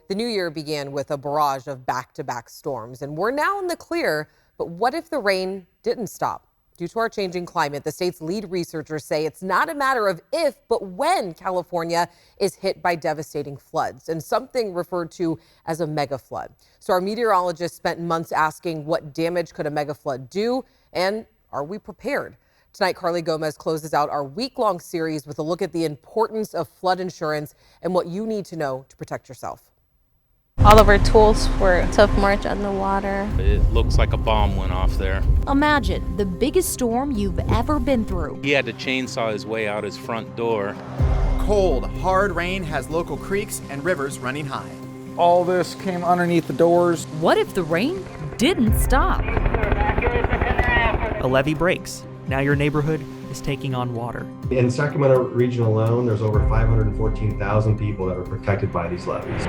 The new year began with a barrage of back-to-back storms, and we're now in the clear. But what if the rain didn't stop? Due to our changing climate, the state's lead researchers say it's not a matter of if, but when California is hit by devastating floods and something referred to as a mega flood. So our meteorologists spent months asking what damage could a mega flood do, and are we prepared? Tonight, Carly Gomez closes out our week-long series with a look at the importance of flood insurance and what you need to know to protect yourself. All of our tools were submerged underwater. It looks like a bomb went off there. Imagine the biggest storm you've ever been through. He had to chainsaw his way out his front door. Cold, hard rain has local creeks and rivers running high. All this came underneath the doors. What if the rain didn't stop? A levee breaks. Now your neighborhood is taking on water. In Sacramento region alone, there's over 514,000 people that are protected by these levees.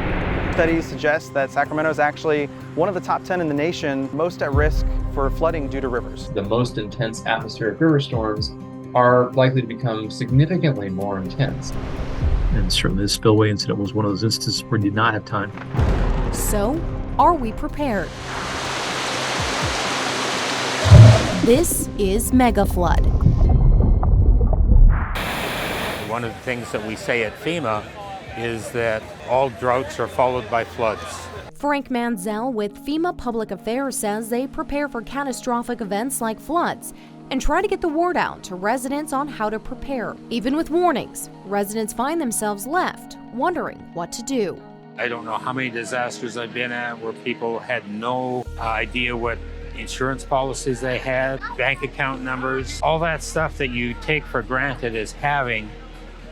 Studies suggest that Sacramento is actually one of the top 10 in the nation most at risk for flooding due to rivers. The most intense atmospheric river storms are likely to become significantly more intense. And certainly the spillway incident was one of those instances where we did not have time. So, are we prepared? This is Mega Flood. One of the things that we say at FEMA is that all droughts are followed by floods. Frank Manzel with FEMA Public Affairs says they prepare for catastrophic events like floods and try to get the word out to residents on how to prepare. Even with warnings, residents find themselves left wondering what to do. I don't know how many disasters I've been at where people had no idea what insurance policies they had, bank account numbers, all that stuff that you take for granted as having,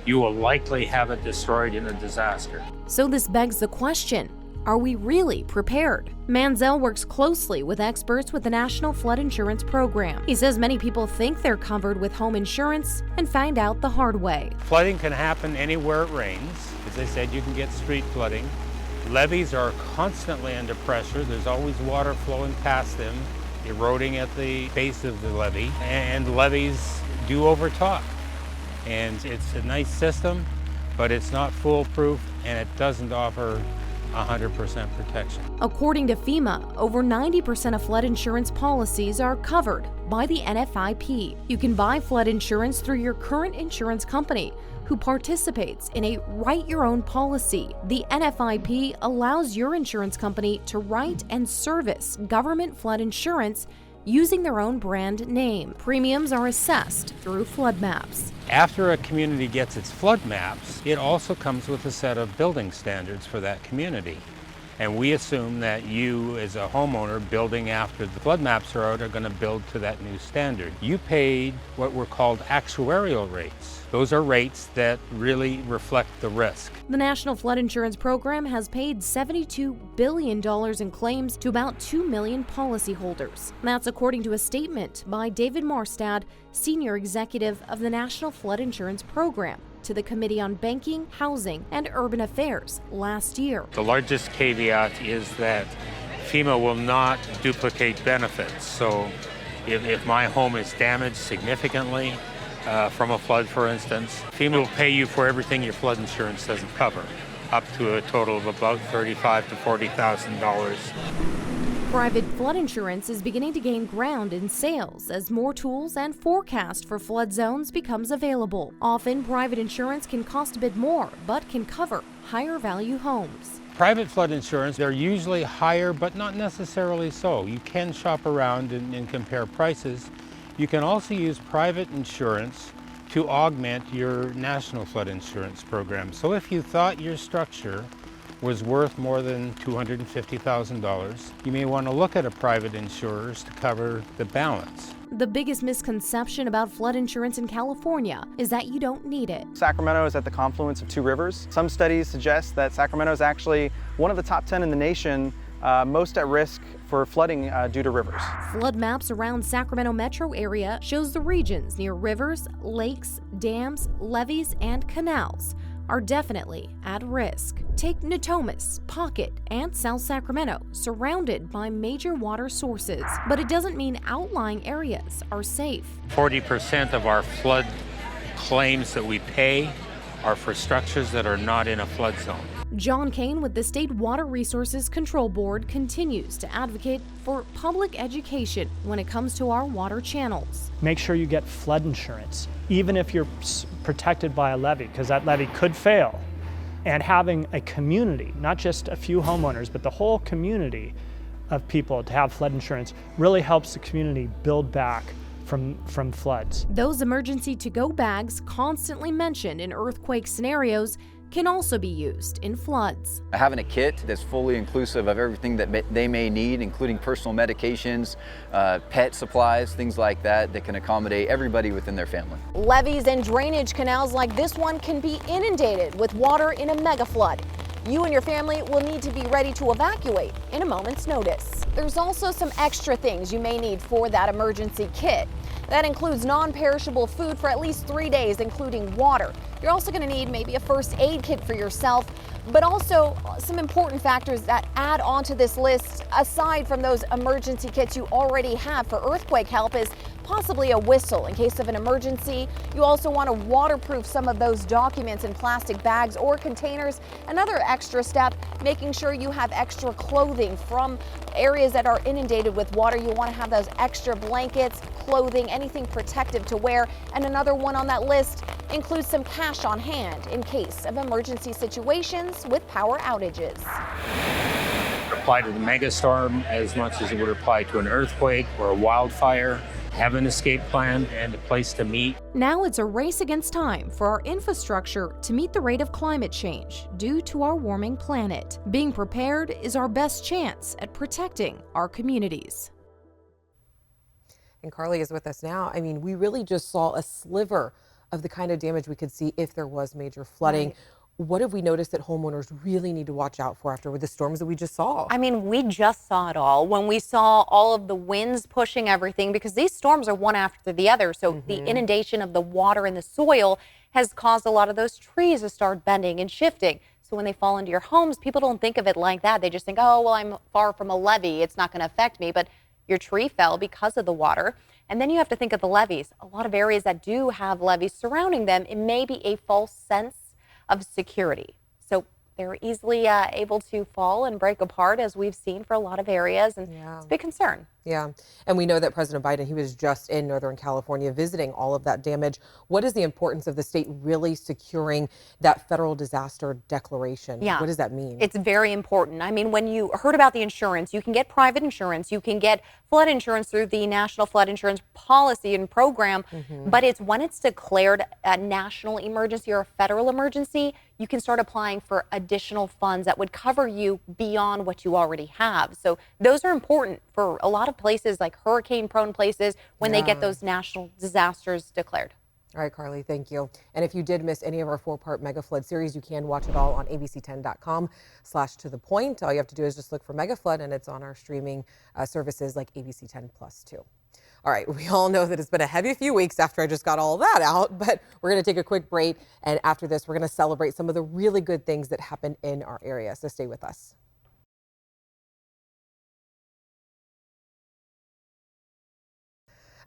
you will likely have it destroyed in a disaster. So this begs the question, are we really prepared? Manzel works closely with experts with the National Flood Insurance Program. He says many people think they're covered with home insurance and find out the hard way. Flooding can happen anywhere it rains. As I said, you can get street flooding. Levees are constantly under pressure. There's always water flowing past them, eroding at the base of the levee, and levees do overtop. And it's a nice system, but it's not foolproof, and it doesn't offer 100% protection. According to FEMA, over 90% of flood insurance policies are covered by the NFIP. You can buy flood insurance through your current insurance company, who participates in a Write Your Own policy. The NFIP allows your insurance company to write and service government flood insurance using their own brand name. Premiums are assessed through flood maps. After a community gets its flood maps, it also comes with a set of building standards for that community. And we assume that you, as a homeowner building after the flood maps are out, are going to build to that new standard. You paid what were called actuarial rates. Those are rates that really reflect the risk. The National Flood Insurance Program has paid $72 billion in claims to about 2 million policyholders. That's according to a statement by David Marstad, Senior Executive of the National Flood Insurance Program, to the Committee on Banking, Housing, and Urban Affairs last year. The largest caveat is that FEMA will not duplicate benefits. So if my home is damaged significantly from a flood, for instance, FEMA will pay you for everything your flood insurance doesn't cover, up to a total of about $35,000 to $40,000. Private flood insurance is beginning to gain ground in sales as more tools and forecast for flood zones becomes available. Often, private insurance can cost a bit more, but can cover higher value homes. Private flood insurance, they're usually higher, but not necessarily so. You can shop around and compare prices. You can also use private insurance to augment your national flood insurance program. So if you thought your structure was worth more than $250,000, you may want to look at a private insurer to cover the balance. The biggest misconception about flood insurance in California is that you don't need it. Sacramento is at the confluence of two rivers. Some studies suggest that Sacramento is actually one of the top 10 in the nation most at risk for flooding due to rivers. Flood maps around Sacramento metro area shows the regions near rivers, lakes, dams, levees, and canals are definitely at risk. Take Natomas, Pocket, and South Sacramento, surrounded by major water sources. But it doesn't mean outlying areas are safe. 40% of our flood claims that we pay are for structures that are not in a flood zone. John Kane with the State Water Resources Control Board continues to advocate for public education when it comes to our water channels. Make sure you get flood insurance, even if you're protected by a levee, because that levee could fail. And having a community, not just a few homeowners, but the whole community of people to have flood insurance really helps the community build back from floods. Those emergency to-go bags constantly mentioned in earthquake scenarios can also be used in floods. Having a kit that's fully inclusive of everything that they may need, including personal medications, pet supplies, things like that, that can accommodate everybody within their family. Levees and drainage canals like this one can be inundated with water in a mega flood. You and your family will need to be ready to evacuate in a moment's notice. There's also some extra things you may need for that emergency kit. That includes non-perishable food for at least 3 days, including water. You're also going to need maybe a first aid kit for yourself, but also some important factors that add onto this list, aside from those emergency kits you already have for earthquake help, is possibly a whistle in case of an emergency. You also want to waterproof some of those documents in plastic bags or containers. Another extra step, making sure you have extra clothing from areas that are inundated with water. You want to have those extra blankets, clothing, anything protective to wear. And another one on that list includes some cash on hand in case of emergency situations with power outages. Apply to the megastorm as much as it would apply to an earthquake or a wildfire. Have an escape plan and a place to meet. Now it's a race against time for our infrastructure to meet the rate of climate change due to our warming planet. Being prepared is our best chance at protecting our communities. And Carly is with us now. I mean, we really just saw a sliver of the kind of damage we could see if there was major flooding. Right. What have we noticed that homeowners really need to watch out for after the storms that we just saw? I mean, we just saw it all when we saw all of the winds pushing everything, because these storms are one after the other. So the inundation of the water in the soil has caused a lot of those trees to start bending and shifting. So when they fall into your homes, people don't think of it like that. They just think, oh, well, I'm far from a levee, it's not going to affect me. But your tree fell because of the water. And then you have to think of the levees. A lot of areas that do have levees surrounding them, it may be a false sense of security. So they're easily able to fall and break apart, as we've seen for a lot of areas, and it's a big concern. Yeah, and we know that President Biden, he was just in Northern California visiting all of that damage. What is the importance of the state really securing that federal disaster declaration? Yeah. What does that mean? It's very important. I mean, when you heard about the insurance, you can get private insurance, you can get flood insurance through the National Flood Insurance Policy and Program, but it's when it's declared a national emergency or a federal emergency, you can start applying for additional funds that would cover you beyond what you already have. So those are important for a lot of places, like hurricane-prone places, when they get those national disasters declared. All right, Carly, thank you. And if you did miss any of our 4-part Mega Flood series, you can watch it all on abc10.com/tothepoint. All you have to do is just look for Mega Flood, and it's on our streaming services like ABC 10 Plus too. All right, we all know that it's been a heavy few weeks after I just got all that out, but we're going to take a quick break. And after this, we're going to celebrate some of the really good things that happened in our area. So stay with us.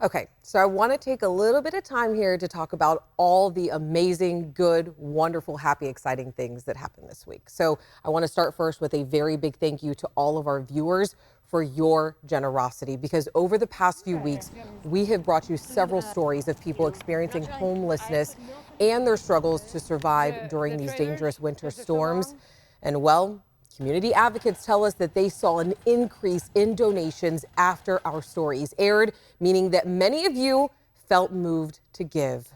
Okay, so I want to take a little bit of time here to talk about all the amazing, good, wonderful, happy, exciting things that happened this week. So I want to start first with a very big thank you to all of our viewers for your generosity, because over the past few weeks, we have brought you several stories of people experiencing homelessness and their struggles to survive during these dangerous winter storms. And well, community advocates tell us that they saw an increase in donations after our stories aired, meaning that many of you felt moved to give.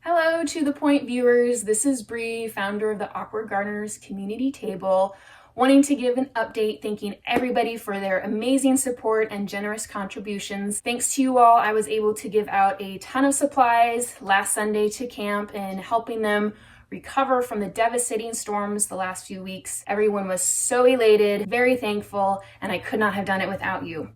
Hello to the Point viewers. This is Bree, founder of the Awkward Gardeners Community Table, wanting to give an update, thanking everybody for their amazing support and generous contributions. Thanks to you all, I was able to give out a ton of supplies last Sunday to camp and helping them recover from the devastating storms the last few weeks. Everyone was so elated, very thankful, and I could not have done it without you.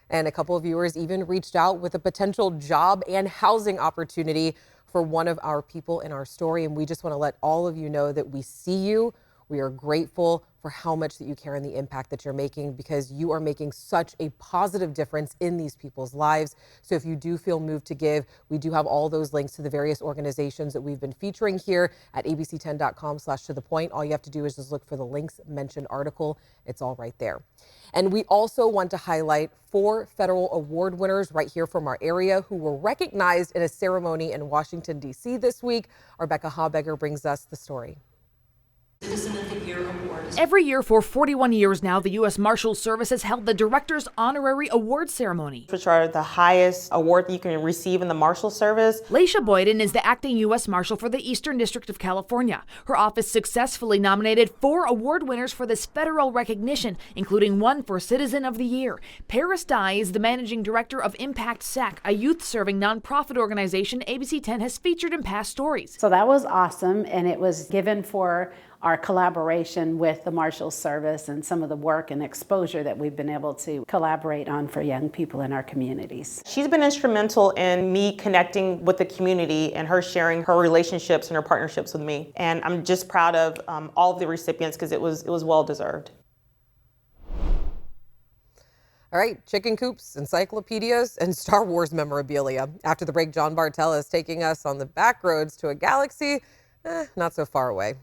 And a couple of viewers even reached out with a potential job and housing opportunity for one of our people in our story. And we just want to let all of you know that we see you, We are grateful for how much that you care and the impact that you're making, because you are making such a positive difference in these people's lives. So if you do feel moved to give, we do have all those links to the various organizations that we've been featuring here at abc10.com/tothepoint. All you have to do is just look for the links mentioned article. It's all right there. And we also want to highlight 4 federal award winners right here from our area who were recognized in a ceremony in Washington, D.C. this week. Rebecca Habegger brings us the story. Every year for 41 years now, the U.S. Marshals Service has held the Director's Honorary Award Ceremony, which are the highest award you can receive in the Marshal Service. Laisha Boyden is the acting U.S. Marshal for the Eastern District of California. Her office successfully nominated 4 award winners for this federal recognition, including one for Citizen of the Year. Paris Dye is the Managing Director of Impact SAC, a youth-serving nonprofit organization ABC 10 has featured in past stories. So that was awesome, and it was given for our collaboration with the Marshals Service and some of the work and exposure that we've been able to collaborate on for young people in our communities. She's been instrumental in me connecting with the community and her sharing her relationships and her partnerships with me. And I'm just proud of all of the recipients, because it was well deserved. All right, chicken coops, encyclopedias, and Star Wars memorabilia. After the break, John Bartella is taking us on the back roads to a galaxy not so far away.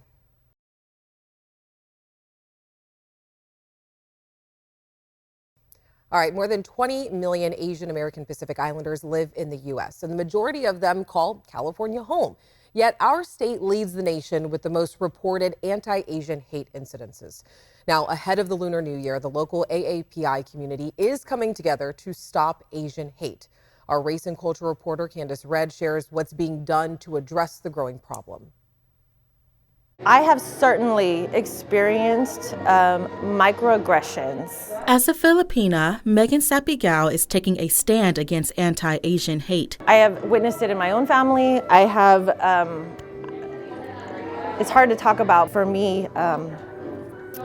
All right, more than 20 million Asian American Pacific Islanders live in the U.S., and the majority of them call California home. Yet our state leads the nation with the most reported anti-Asian hate incidences. Now, ahead of the Lunar New Year, the local AAPI community is coming together to stop Asian hate. Our race and culture reporter Candace Red shares what's being done to address the growing problem. I have certainly experienced microaggressions. As a Filipina, Megan Sapigao is taking a stand against anti-Asian hate. I have witnessed it in my own family. I have, it's hard to talk about for me.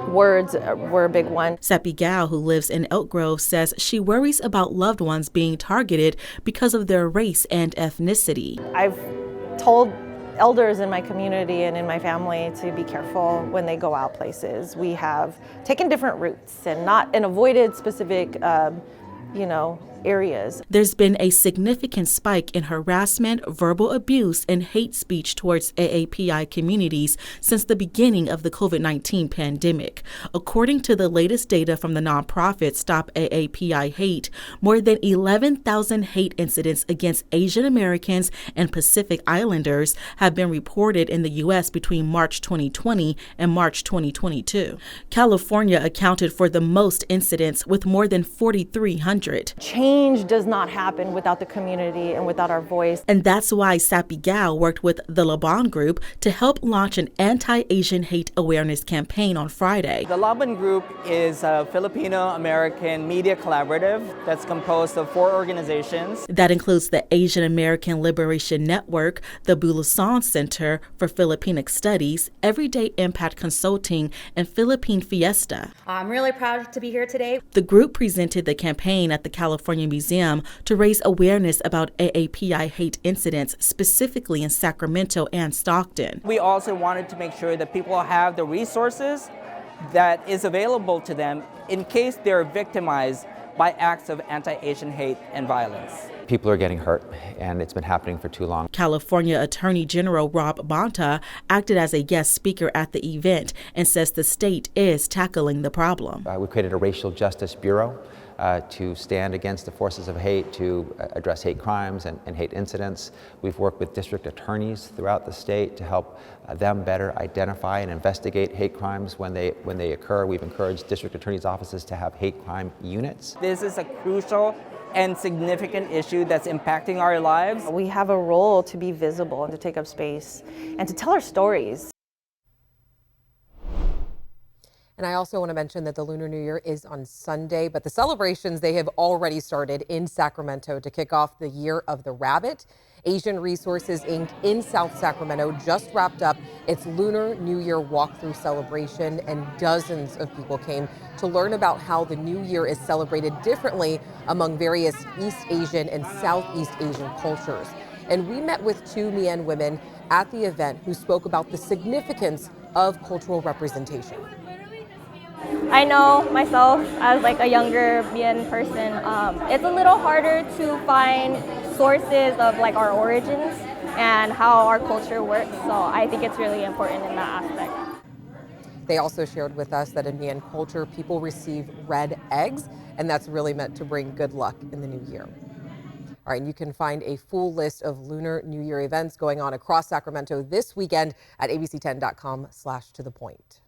Words were a big one. Sapigao, who lives in Elk Grove, says she worries about loved ones being targeted because of their race and ethnicity. I've told elders in my community and in my family to be careful when they go out places. We have taken different routes and avoided specific, areas. There's been a significant spike in harassment, verbal abuse, and hate speech towards AAPI communities since the beginning of the COVID-19 pandemic. According to the latest data from the nonprofit Stop AAPI Hate, more than 11,000 hate incidents against Asian Americans and Pacific Islanders have been reported in the U.S. between March 2020 and March 2022. California accounted for the most incidents with more than 4,300. Change does not happen without the community and without our voice. And that's why Sapigao worked with the Laban Group to help launch an anti-Asian hate awareness campaign on Friday. The Laban Group is a Filipino-American media collaborative that's composed of 4 organizations. That includes the Asian American Liberation Network, the Bulasan Center for Filipinic Studies, Everyday Impact Consulting, and Philippine Fiesta. I'm really proud to be here today. The group presented the campaign at the California Museum to raise awareness about AAPI hate incidents, specifically in Sacramento and Stockton. We also wanted to make sure that people have the resources that is available to them in case they're victimized by acts of anti-Asian hate and violence. People are getting hurt, and it's been happening for too long. California Attorney General Rob Bonta acted as a guest speaker at the event and says the state is tackling the problem. We created a racial justice bureau to stand against the forces of hate, to address hate crimes and hate incidents. We've worked with district attorneys throughout the state to help them better identify and investigate hate crimes when they occur. We've encouraged district attorneys' offices to have hate crime units. This is a crucial and significant issue that's impacting our lives. We have a role to be visible and to take up space and to tell our stories. And I also want to mention that the Lunar New Year is on Sunday, but the celebrations, they have already started in Sacramento to kick off the Year of the Rabbit. Asian Resources Inc. in South Sacramento just wrapped up its Lunar New Year walkthrough celebration, and dozens of people came to learn about how the New Year is celebrated differently among various East Asian and Southeast Asian cultures. And we met with 2 Mien women at the event who spoke about the significance of cultural representation. I know myself as like a younger Bien person, it's a little harder to find sources of like our origins and how our culture works. So I think it's really important in that aspect. They also shared with us that in Mayan culture, people receive red eggs, and that's really meant to bring good luck in the new year. All right, and you can find a full list of Lunar New Year events going on across Sacramento this weekend at abc10.com/tothepoint.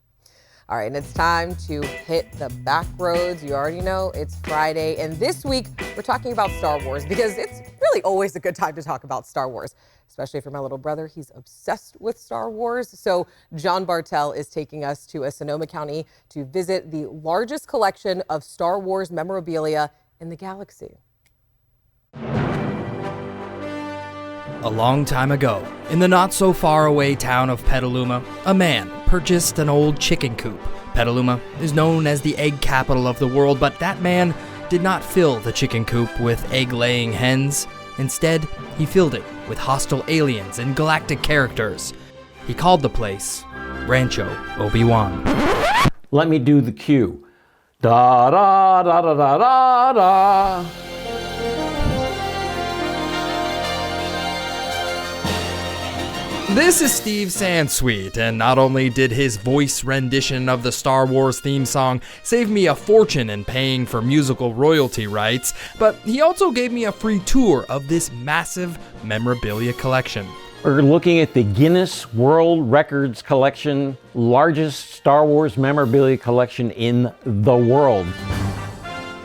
All right, and it's time to hit the back roads. You already know it's Friday, and this week we're talking about Star Wars because it's really always a good time to talk about Star Wars, especially for my little brother. He's obsessed with Star Wars. So John Bartel is taking us to Sonoma County to visit the largest collection of Star Wars memorabilia in the galaxy. A long time ago, in the not-so-far-away town of Petaluma, a man purchased an old chicken coop. Petaluma is known as the egg capital of the world, but that man did not fill the chicken coop with egg-laying hens. Instead, he filled it with hostile aliens and galactic characters. He called the place Rancho Obi-Wan. Let me do the cue. Da da da da da da da. This is Steve Sansweet, and not only did his voice rendition of the Star Wars theme song save me a fortune in paying for musical royalty rights, but he also gave me a free tour of this massive memorabilia collection. We're looking at the Guinness World Records collection, largest Star Wars memorabilia collection in the world.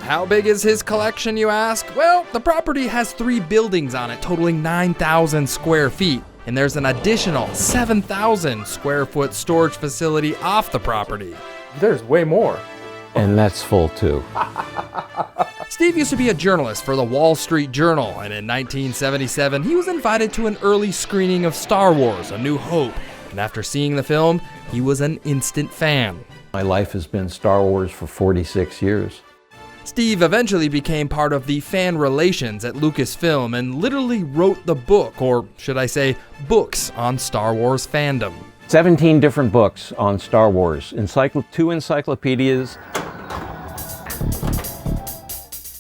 How big is his collection, you ask? Well, the property has 3 buildings on it, totaling 9,000 square feet. And there's an additional 7,000 square foot storage facility off the property. There's way more. And that's full too. Steve used to be a journalist for the Wall Street Journal, and in 1977, he was invited to an early screening of Star Wars: A New Hope. And after seeing the film, he was an instant fan. My life has been Star Wars for 46 years. Steve eventually became part of the fan relations at Lucasfilm and literally wrote the book, or should I say, books on Star Wars fandom. 17 different books on Star Wars, 2 encyclopedias.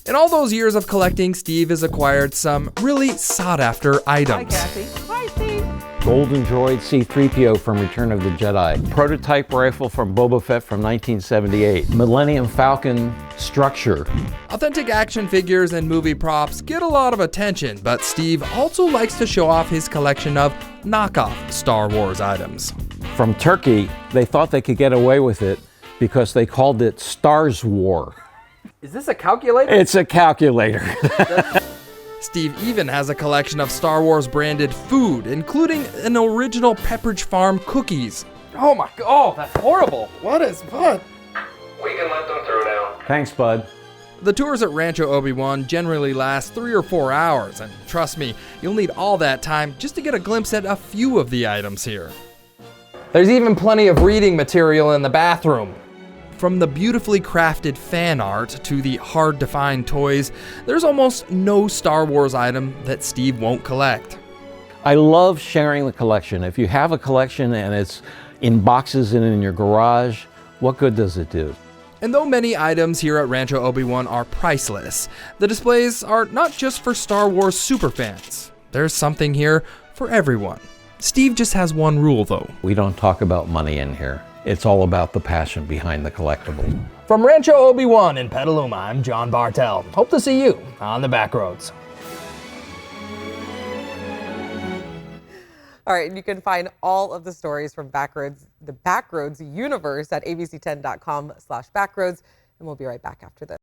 In all those years of collecting, Steve has acquired some really sought-after items. Hi, Kathy. Hi, Steve. Golden Droid C-3PO from Return of the Jedi. Prototype rifle from Boba Fett from 1978. Millennium Falcon structure. Authentic action figures and movie props get a lot of attention, but Steve also likes to show off his collection of knockoff Star Wars items. From Turkey, they thought they could get away with it because they called it Stars War. Is this a calculator? It's a calculator. Steve even has a collection of Star Wars branded food, including an original Pepperidge Farm cookies. Oh my god, oh, that's horrible. What is what? We can let them through now. Thanks, bud. The tours at Rancho Obi-Wan generally last 3 or 4 hours, and trust me, you'll need all that time just to get a glimpse at a few of the items here. There's even plenty of reading material in the bathroom. From the beautifully crafted fan art to the hard-to-find toys, there's almost no Star Wars item that Steve won't collect. I love sharing the collection. If you have a collection and it's in boxes and in your garage, what good does it do? And though many items here at Rancho Obi-Wan are priceless, the displays are not just for Star Wars superfans. There's something here for everyone. Steve just has one rule, though. We don't talk about money in here. It's all about the passion behind the collectible. From Rancho Obi-Wan in Petaluma, I'm John Bartel. Hope to see you on the back roads. All right, and you can find all of the stories from Backroads, the Backroads universe at abc10.com/backroads, and we'll be right back after this.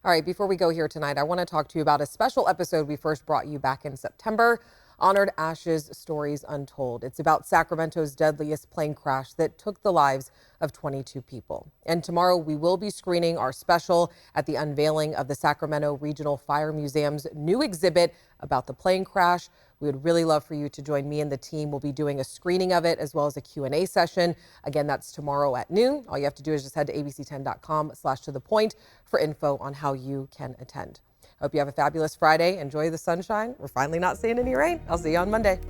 All right, before we go here tonight, I want to talk to you about a special episode we first brought you back in September, Honored Ashes Stories Untold. It's about Sacramento's deadliest plane crash that took the lives of 22 people. And tomorrow we will be screening our special at the unveiling of the Sacramento Regional Fire Museum's new exhibit about the plane crash. We would really love for you to join me and the team. We'll be doing a screening of it as well as a Q&A session. Again, that's tomorrow at noon. All you have to do is just head to abc10.com/tothepoint for info on how you can attend. Hope you have a fabulous Friday. Enjoy the sunshine. We're finally not seeing any rain. I'll see you on Monday.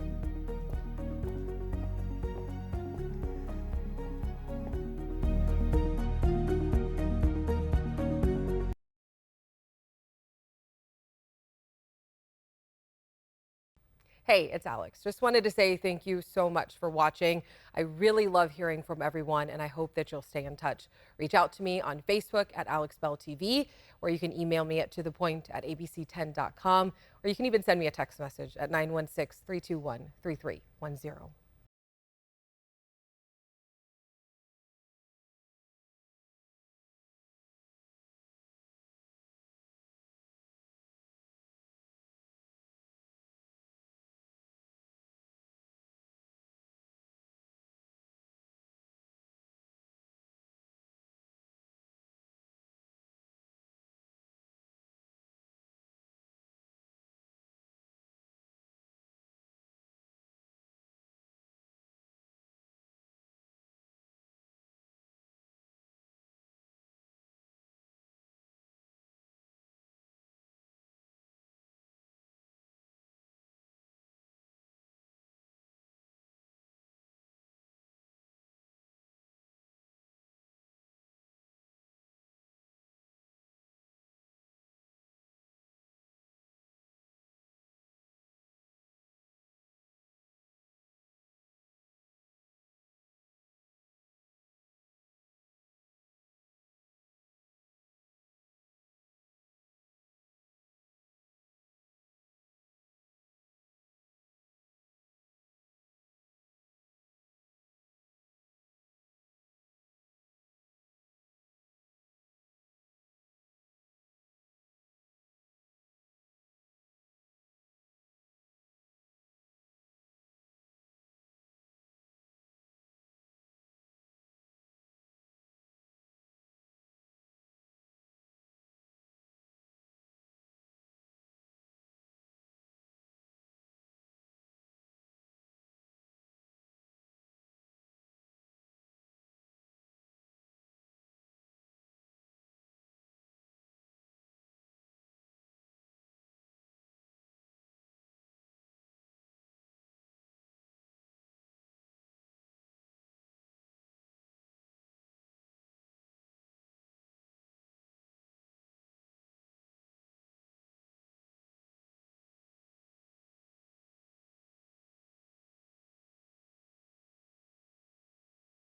Hey, it's Alex. Just wanted to say thank you so much for watching. I really love hearing from everyone, and I hope that you'll stay in touch. Reach out to me on Facebook at AlexBellTV, or you can email me at tothepoint@abc10.com, or you can even send me a text message at 916-321-3310.